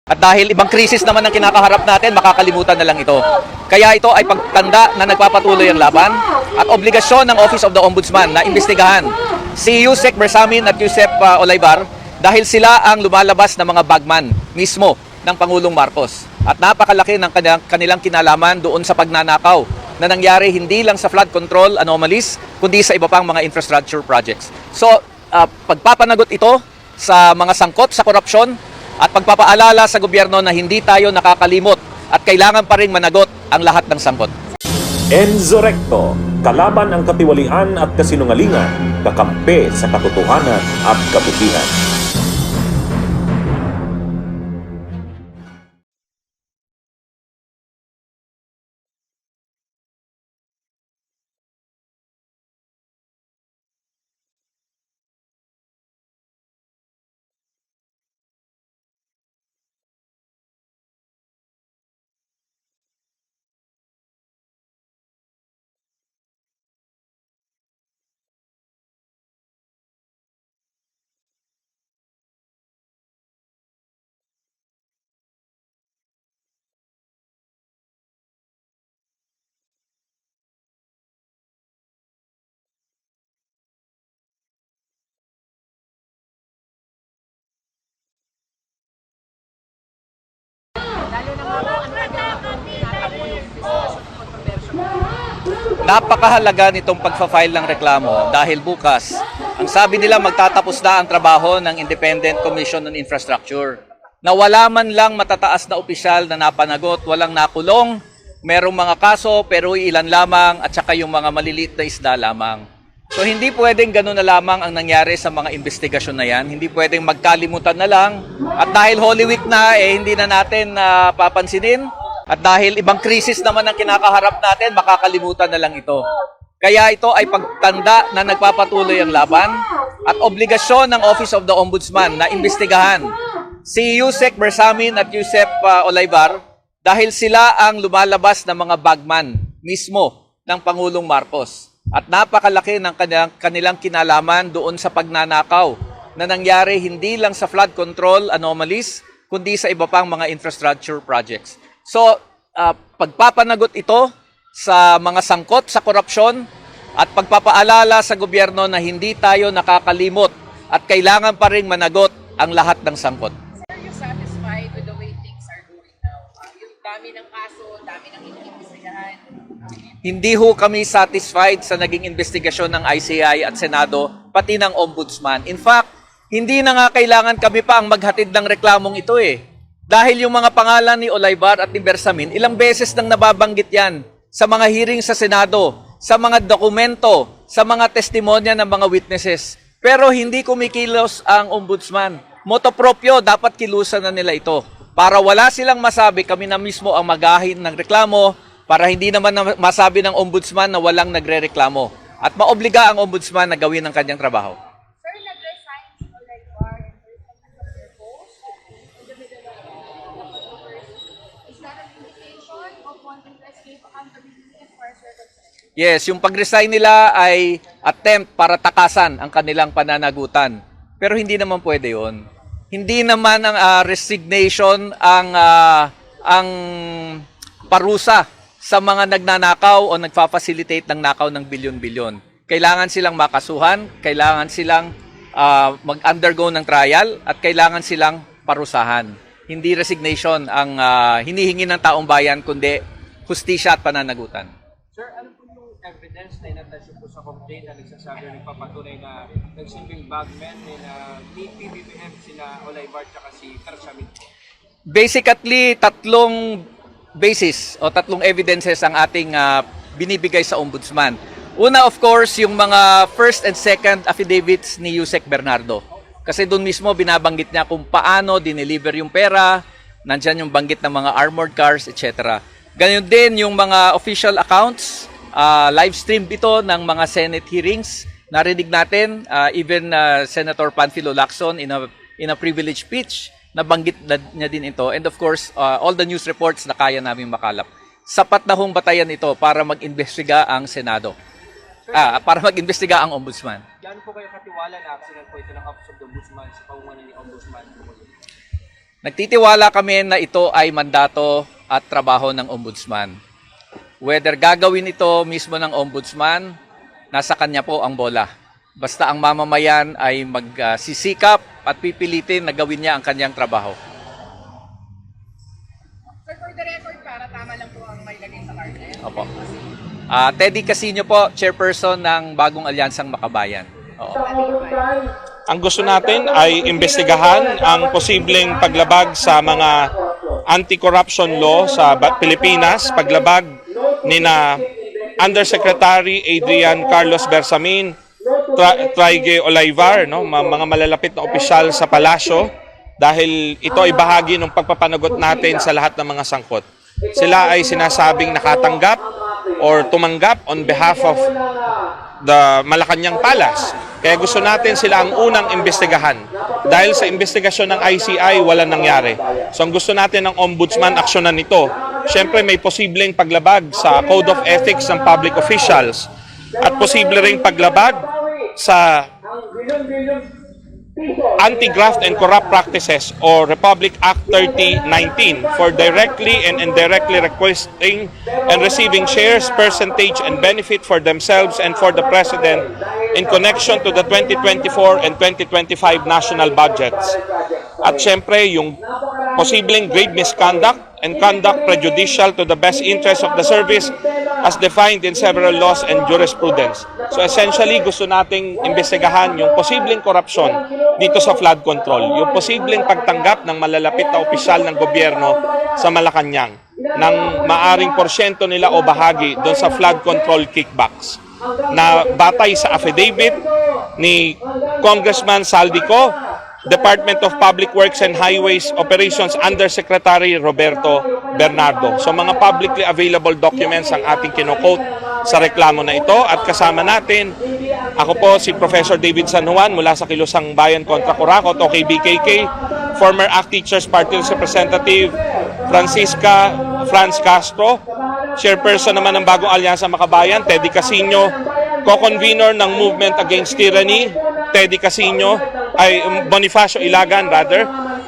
At dahil ibang krisis naman ang kinakaharap natin, makakalimutan na lang ito. Kaya ito ay pagtanda na nagpapatuloy ang laban at obligasyon ng Office of the Ombudsman na imbestigahan si Yusek Bersamin at Yusef Olaybar dahil sila ang lumalabas na mga bagman mismo ng Pangulong Marcos. At napakalaki ng kanilang kinalaman doon sa pagnanakaw na nangyari hindi lang sa flood control anomalies, kundi sa iba pang mga infrastructure projects. So, pagpapanagot ito sa mga sangkot sa korupsyon at pagpapaalala sa gobyerno na hindi tayo nakakalimot at kailangan pa rin managot ang lahat ng sangkot. Enzo Recto, kalaban ang katiwalian at kasinungalingan, kakampi sa katotohanan at kabutihan. Napakahalaga nitong pagfa-file ng reklamo dahil bukas, ang sabi nila magtatapos na ang trabaho ng Independent Commission on Infrastructure na wala man lang matataas na opisyal na napanagot, walang nakulong, merong mga kaso pero ilan lamang at saka yung mga maliliit na isda lamang. So hindi pwedeng gano'n na lamang ang nangyari sa mga investigasyon na yan, hindi pwedeng magkalimutan na lang at dahil Holy Week na hindi na natin papansinin. At dahil ibang krisis naman ang kinakaharap natin, makakalimutan na lang ito. Kaya ito ay pagtanda na nagpapatuloy ang laban at obligasyon ng Office of the Ombudsman na imbestigahan si Yusek Bersamin at Yusef Olaybar dahil sila ang lumalabas na mga bagman mismo ng Pangulong Marcos. At napakalaki ng kanilang kinalaman doon sa pagnanakaw na nangyari hindi lang sa flood control anomalies, kundi sa iba pang mga infrastructure projects. So, pagpapanagot ito sa mga sangkot sa korupsyon at pagpapaalala sa gobyerno na hindi tayo nakakalimot at kailangan pa rin managot ang lahat ng sangkot. Are you satisfied with the way things are going now? Yung dami ng kaso, dami ng iniimbestigahan. Hindi ho kami satisfied sa naging investigasyon ng ICI at Senado, pati ng Ombudsman. In fact, hindi na nga kailangan kami pa ang maghatid ng reklamong ito Dahil yung mga pangalan ni Olaybar at ni Bersamin, ilang beses nang nababanggit yan sa mga hearing sa Senado, sa mga dokumento, sa mga testimonya ng mga witnesses. Pero hindi kumikilos ang Ombudsman. Moto proprio, dapat kilusan na nila ito. Para wala silang masabi, kami na mismo ang magahin ng reklamo, para hindi naman masabi ng Ombudsman na walang nagre-reklamo. At maobliga ang Ombudsman na gawin ang kanyang trabaho. Sir, nag-resign si Olaybar and their post in the middle of controversy. Is that an indication of wanting to escape accountability as far as you're concerned? Yes, yung pag-resign nila ay attempt para takasan ang kanilang pananagutan. Pero hindi naman pwede yun. Hindi naman ang resignation ang parusa sa mga nagnanakaw o nagfa-facilitate ng nakaw ng bilyon-bilyon. Kailangan silang makasuhan, kailangan silang mag-undergo ng trial, at kailangan silang parusahan. Hindi resignation ang hinihingi ng taong bayan, kundi hustisya at pananagutan. Sir, ano po yung evidence na inatasyon po sa complaint na nagsasabi o nagpapatunay na nagsilbing bagmen na PBBM sina Olaybar at si Bersamin? Basically, tatlong basis o tatlong evidences ang ating binibigay sa Ombudsman. Una, of course, yung mga first and second affidavits ni Yusek Bernardo. Kasi doon mismo binabanggit niya kung paano dineliver yung pera, nandyan yung banggit ng mga armored cars, etc. Ganyan din yung mga official accounts, live stream ito ng mga Senate hearings. Narinig natin, even Senator Panfilo Lacson in a privileged speech, nabanggit niya din ito. And of course, all the news reports na kaya namin makalap. Sapat na hong batayan ito para mag-imbestiga ang Senado. Para mag-imbestiga ang Ombudsman. Gaano po kayo katiwala na accident po ito ng Office of the Ombudsman sa pamumuno ni Ombudsman? Nagtitiwala kami na ito ay mandato at trabaho ng Ombudsman. Whether gagawin ito mismo ng Ombudsman, nasa kanya po ang bola. Basta ang mamamayan ay magsisikap at pipilitin na gawin niya ang kanyang trabaho. Sir, for the record, para tama lang po ang may lagay sa cartel. Opo. Teddy Casino po, chairperson ng Bagong Alyansang Makabayan. Oo. Ang gusto natin ay imbestigahan ang posibleng paglabag sa mga anti-corruption law sa Pilipinas, paglabag ni na Undersecretary Adrian Carlos Bersamin, Traige Olaivar, no, mga malalapit na opisyal sa palasyo, dahil ito ay bahagi ng pagpapanagot natin sa lahat ng mga sangkot. Sila ay sinasabing nakatanggap or tumanggap on behalf of the Malacanang Palace. Kaya gusto natin sila ang unang imbestigahan. Dahil sa investigasyon ng ICI, walang nangyari. So ang gusto natin ng Ombudsman, aksyonan nito. Siyempre may posibleng paglabag sa Code of Ethics ng Public Officials at posible ring paglabag sa Anti-Graft and Corrupt Practices or Republic Act 3019 for directly and indirectly requesting and receiving shares, percentage, and benefit for themselves and for the President in connection to the 2024 and 2025 national budgets. At syempre, yung posibleng grave misconduct and conduct prejudicial to the best interest of the service as defined in several laws and jurisprudence. So essentially, gusto nating imbestigahan yung posibleng korupsyon dito sa flood control, yung posibleng pagtanggap ng malalapit na opisyal ng gobyerno sa Malacanang ng maaring porsyento nila o bahagi doon sa flood control kickbacks na batay sa affidavit ni Congressman Saldico, Department of Public Works and Highways Operations Undersecretary Roberto Bernardo. So mga publicly available documents ang ating kino-quote sa reklamo na ito. At kasama natin, ako po si Professor David San Juan mula sa Kilusang Bayan kontra Coracoc o KBKK, former ACT Teachers Party Representative Francisca Franz Castro, chairperson naman ng Bagong Alyansa Makabayan, Teddy Casino, co-convener ng Movement Against Tyranny, Teddy Casino, Bonifacio Ilagan,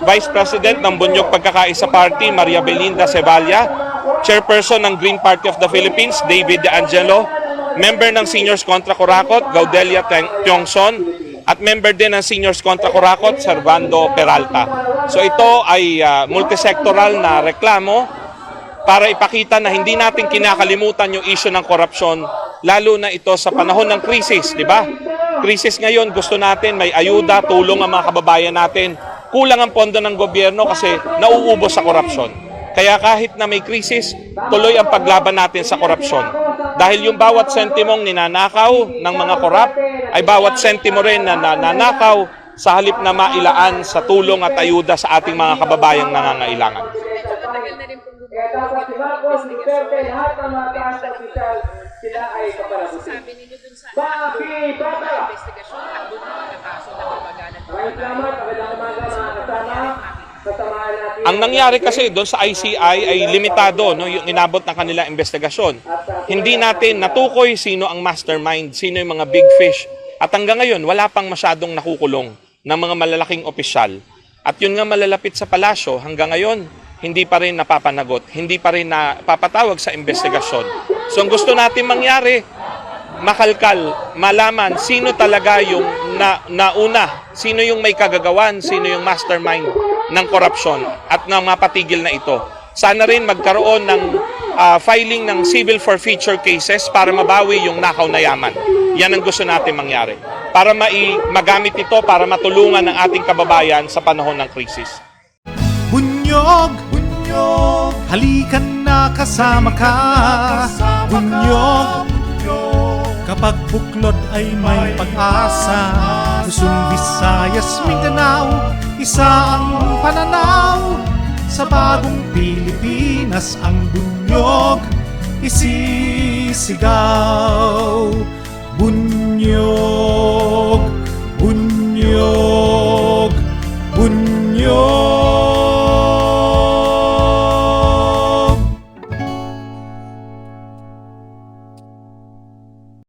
Vice President ng Bunyog Pagkakaisa Party, Maria Belinda Cevalla, Chairperson ng Green Party of the Philippines, David De Angelo, member ng Seniors Contra Coracoc, Gaudelia Tiongson, at member din ng Seniors Contra Coracoc, Servando Peralta. So ito ay multisectoral na reklamo para ipakita na hindi natin kinakalimutan yung issue ng korupsyon, lalo na ito sa panahon ng krisis, di ba? Krisis ngayon, gusto natin may ayuda, tulong ang mga kababayan natin. Kulang ang pondo ng gobyerno kasi nauubos sa korupsyon. Kaya kahit na may krisis, tuloy ang paglaban natin sa korupsyon. Dahil yung bawat sentimong ninanakaw ng mga korap ay bawat sentimo rin na nananakaw sa halip na mailaan sa tulong at ayuda sa ating mga kababayang nangangailangan. Medyo matagal na rin pong sabi ninyo dun sa investigasyon, takbo ng mga kaso na kabagalan. Ang nangyari kasi doon sa ICI ay limitado, no, yung inabot ng kanilang investigasyon. Hindi natin natukoy sino ang mastermind, sino yung mga big fish. At hanggang ngayon, wala pang masyadong nakukulong ng mga malalaking opisyal. At yun nga malalapit sa palasyo, hanggang ngayon, hindi pa rin napapanagot, hindi pa rin napapatawag sa investigasyon. So ang gusto natin mangyari, makalkal, malaman sino talaga yung nauna, sino yung may kagagawan, sino yung mastermind ng korupsyon at nang mapatigil na ito. Sana rin magkaroon ng filing ng civil forfeiture cases para mabawi yung nakaw na yaman. Yan ang gusto natin mangyari. Para magamit ito para matulungan ang ating kababayan sa panahon ng krisis. Bunyog, bunyog, halikan na kasama ka. Bunyog, kapag buklod ay may pag-asa. Luzon, Visayas, Mindanao, isa ang pananaw. Sa bagong Pilipinas ang bunyog isisigaw.